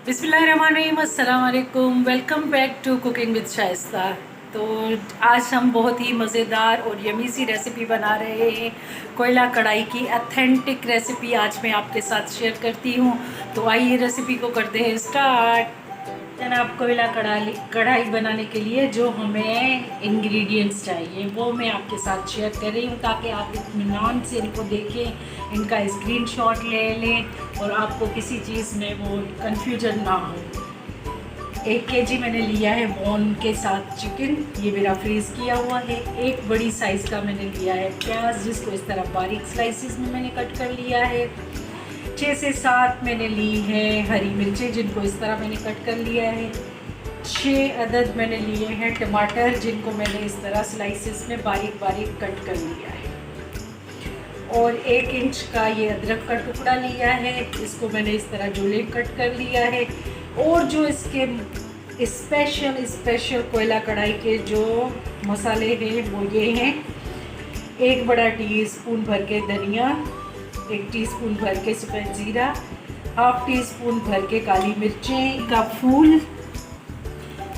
बिस्मिल्लाहिर्रहमानिर्रहीम, अस्सलाम वालेकुम। Welcome back to cooking with Shaista. तो आज हम बहुत ही मज़ेदार और यमी सी रेसिपी बना रहे हैं। कोयला कढ़ाई की अथेंटिक रेसिपी आज मैं आपके साथ शेयर करती हूँ। तो आइए रेसिपी को करते हैं स्टार्ट। जनाब, कोयला कढ़ाई बनाने के लिए जो हमें इंग्रेडिएंट्स चाहिए वो मैं आपके साथ शेयर कर रही हूँ, ताकि आप इत्मीनान से इनको देखें, इनका स्क्रीनशॉट ले लें और आपको किसी चीज़ में वो कंफ्यूजन ना हो। 1 kg मैंने लिया है बोन के साथ चिकन, ये मेरा फ्रीज़ किया हुआ है। एक बड़ी साइज़ का मैंने लिया है प्याज, जिसको इस तरह बारीक स्लाइसिस में मैंने कट कर लिया है। 6 से 7 मैंने ली है हरी मिर्चें, जिनको इस तरह मैंने कट कर लिया है। 6 अदद मैंने लिए हैं टमाटर, जिनको मैंने इस तरह स्लाइसिस में बारीक बारीक कट कर लिया है। और 1 इंच का ये अदरक का टुकड़ा लिया है, इसको मैंने इस तरह जोले कट कर लिया है। और जो इसके स्पेशल कोयला कढ़ाई के जो मसाले हैं वो ये हैं। 1 बड़ा टीस्पून भर के धनिया, 1 टीस्पून भर के सफ़ेद ज़ीरा, हाफ टीस्पून भर के काली मिर्चें का फूल।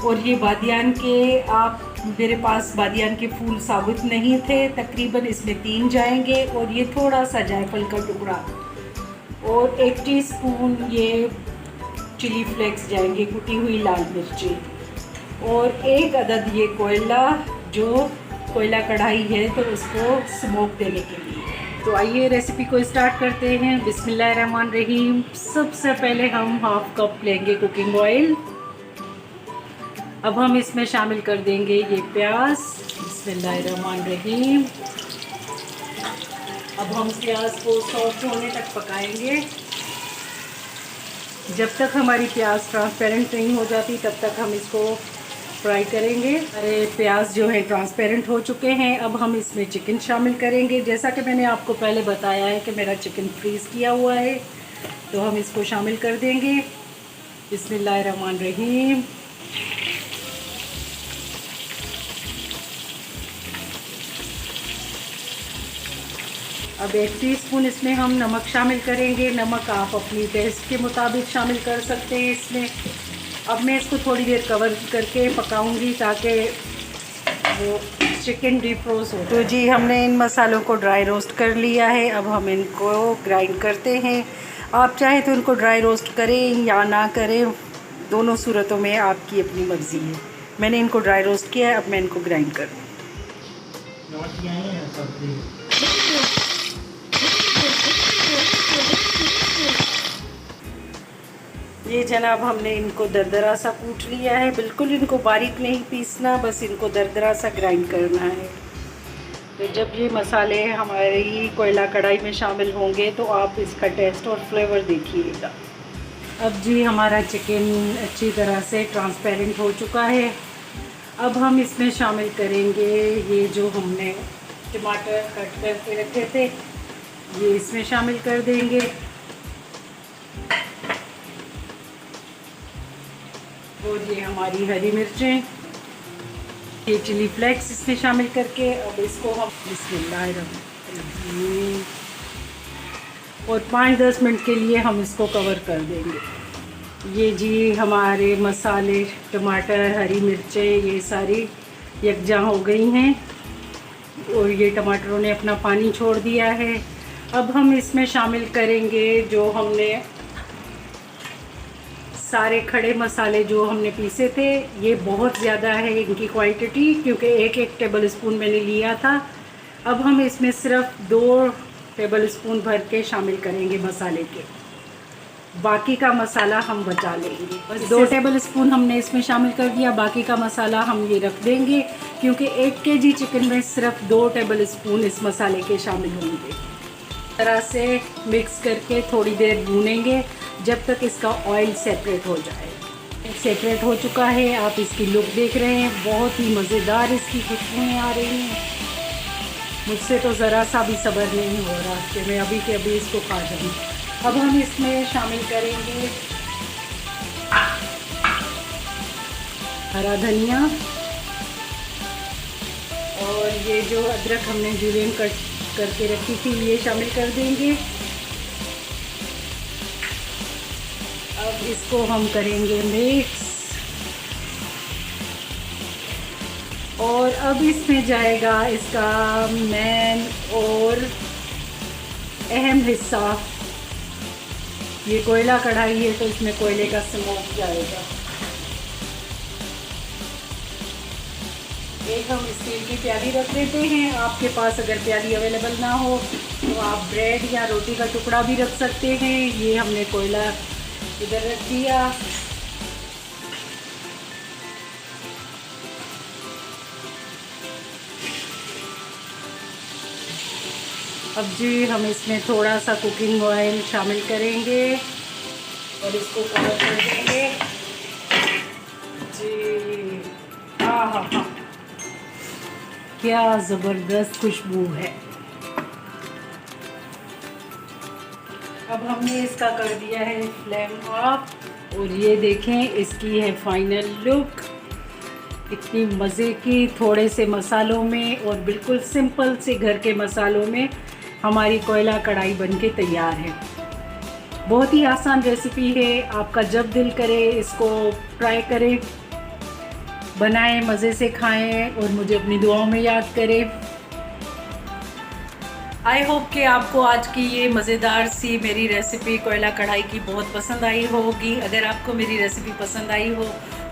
और ये बादियान के, मेरे पास बादियान के फूल साबुत नहीं थे, तकरीबन इसमें 3 जाएंगे। और ये थोड़ा सा जायफल का टुकड़ा और 1 टीस्पून ये चिली फ्लेक्स जाएंगे, कुटी हुई लाल मिर्ची। और 1 अदद ये कोयला, जो कोयला कढ़ाई है तो उसको स्मोक देने के लिए। तो आइए रेसिपी को स्टार्ट करते हैं। बिस्मिल्लाहिर्रहमानिर्रहीम। सबसे पहले हम हाफ कप लेंगे कुकिंग ऑयल। अब हम इसमें शामिल कर देंगे ये प्याज। बिस्मिल्लाहिर्रहमानिर्रहीम। अब हम प्याज को सॉफ्ट होने तक पकाएंगे। जब तक हमारी प्याज ट्रांसपेरेंट नहीं हो जाती तब तक हम इसको फ्राई करेंगे। अरे प्याज जो है ट्रांसपेरेंट हो चुके हैं। अब हम इसमें चिकन शामिल करेंगे। जैसा कि मैंने आपको पहले बताया है कि मेरा चिकन फ्रीज़ किया हुआ है, तो हम इसको शामिल कर देंगे। बिस्मिल्लाहिर्रहमानिर्रहीम। अब 1 टीस्पून इसमें हम नमक शामिल करेंगे। नमक आप अपनी टेस्ट के मुताबिक शामिल कर सकते हैं इसमें। अब मैं इसको थोड़ी देर कवर करके पकाऊंगी ताकि वो चिकन डीफ्रोज हो। तो जी, हमने इन मसालों को ड्राई रोस्ट कर लिया है। अब हम इनको ग्राइंड करते हैं। आप चाहे तो इनको ड्राई रोस्ट करें या ना करें, दोनों सूरतों में आपकी अपनी मर्ज़ी है। मैंने इनको ड्राई रोस्ट किया है, अब मैं इनको ग्राइंड कर दूँ। ये जनाब, हमने इनको दरदरा सा कूट लिया है। बिल्कुल इनको बारीक नहीं पीसना, बस इनको दरदरा सा ग्राइंड करना है। तो जब ये मसाले हमारी कोयला कढ़ाई में शामिल होंगे तो आप इसका टेस्ट और फ्लेवर देखिएगा। अब जी, हमारा चिकन अच्छी तरह से ट्रांसपेरेंट हो चुका है। अब हम इसमें शामिल करेंगे ये जो हमने टमाटर कट करके रखे थे, ये इसमें शामिल कर देंगे। और ये हमारी हरी मिर्चें, ये चिली फ्लेक्स इसमें शामिल करके अब इसको हम बिस्मिल्लाहिर्रहमानिर्रहीम और 5-10 मिनट के लिए हम इसको कवर कर देंगे। ये जी हमारे मसाले, टमाटर, हरी मिर्चें, ये सारी यकजा हो गई हैं और ये टमाटरों ने अपना पानी छोड़ दिया है। अब हम इसमें शामिल करेंगे जो हमने सारे खड़े मसाले जो हमने पीसे थे। ये बहुत ज़्यादा है इनकी क्वांटिटी, क्योंकि 1-1 टेबल स्पून मैंने लिया था। अब हम इसमें सिर्फ 2 टेबल स्पून भर के शामिल करेंगे मसाले के, बाकी का मसाला हम बचा लेंगे। बस 2 टेबल स्पून हमने इसमें शामिल कर दिया, बाकी का मसाला हम ये रख देंगे, क्योंकि 1 kg चिकन में सिर्फ 2 टेबल स्पून इस मसाले के शामिल होंगे। तरह से मिक्स करके थोड़ी देर भूनेंगे जब तक इसका ऑयल सेपरेट हो जाए। सेपरेट हो चुका है, आप इसकी लुक देख रहे हैं, बहुत ही मज़ेदार इसकी खुशबुएं आ रही हैं। मुझसे तो ज़रा सा भी सब्र नहीं हो रहा कि मैं अभी के अभी इसको खा जाऊँ। अब हम इसमें शामिल करेंगे हरा धनिया और ये जो अदरक हमने जुलियन कट करके रखी थी, ये शामिल कर देंगे। अब इसको हम करेंगे मिक्स, और अब इसमें जाएगा इसका मेन और अहम हिस्सा। ये कोयला कढ़ाई है तो इसमें कोयले का स्मोक जाएगा। एक हम स्टील की प्याली रख देते हैं। आपके पास अगर प्याली अवेलेबल ना हो तो आप ब्रेड या रोटी का टुकड़ा भी रख सकते हैं। ये हमने कोयला इधर रख दिया। अब जी हम इसमें थोड़ा सा कुकिंग ऑयल शामिल करेंगे और इसको कवर कर देंगे जी। हाँ हाँ हाँ, क्या ज़बरदस्त खुशबू है। अब हमने इसका कर दिया है फ्लेम ऑफ और ये देखें इसकी है फाइनल लुक। इतनी मज़े की, थोड़े से मसालों में और बिल्कुल सिंपल से घर के मसालों में हमारी कोयला कढ़ाई बनके तैयार है। बहुत ही आसान रेसिपी है। आपका जब दिल करे इसको ट्राई करें, बनाएं, मज़े से खाएं और मुझे अपनी दुआओं में याद करें। आई होप कि आपको आज की ये मज़ेदार सी मेरी रेसिपी कोयला कढ़ाई की बहुत पसंद आई होगी। अगर आपको मेरी रेसिपी पसंद आई हो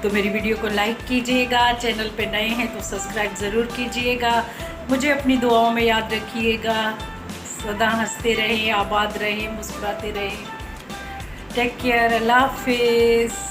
तो मेरी वीडियो को लाइक कीजिएगा। चैनल पे नए हैं तो सब्सक्राइब ज़रूर कीजिएगा। मुझे अपनी दुआओं में याद रखिएगा। सदा हंसते रहें, आबाद रहें, मुस्कुराते रहें। टेक केयर, अल्लाह हाफिज़।